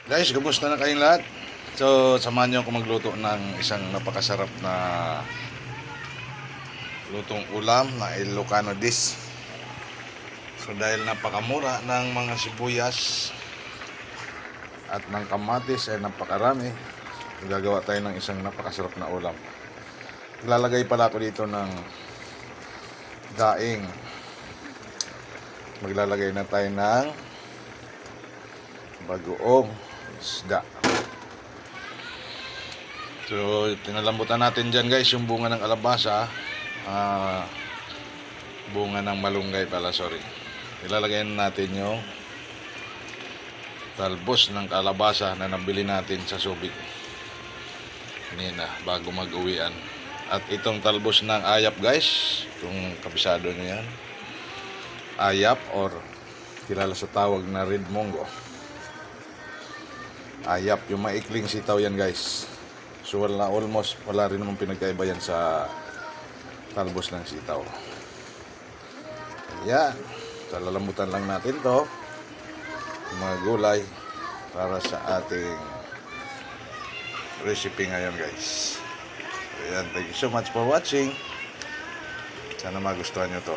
Guys, kumusta na kayong lahat? So, samahan niyo ako magluto ng isang napakasarap na lutong ulam na Ilocano dish. So, dahil napakamura ng mga sibuyas at ng kamatis ay napakarami, gagawa tayo ng isang napakasarap na ulam. Ilalagay pala ako dito ng daing. Maglalagay na tayo ng bagoong isda. So, tinalambutan natin dyan guys yung bunga ng kalabasa, bunga ng malunggay pala, sorry. Ilalagay natin yung talbos ng kalabasa na nabili natin sa Subic kanina bago mag-uwian. At itong talbos ng ayap guys, kung kabisado nyo yan, ayap or kilala sa tawag na red mongo. Ayap, yung maikling sitaw yan guys. So wala rin naman pinagkaiba yan sa talbos ng sitaw. Ayan, talalambutan lang natin to mga gulay para sa ating recipe ngayon guys. Ayan, thank you so much for watching. Sana magustuhan nyo to.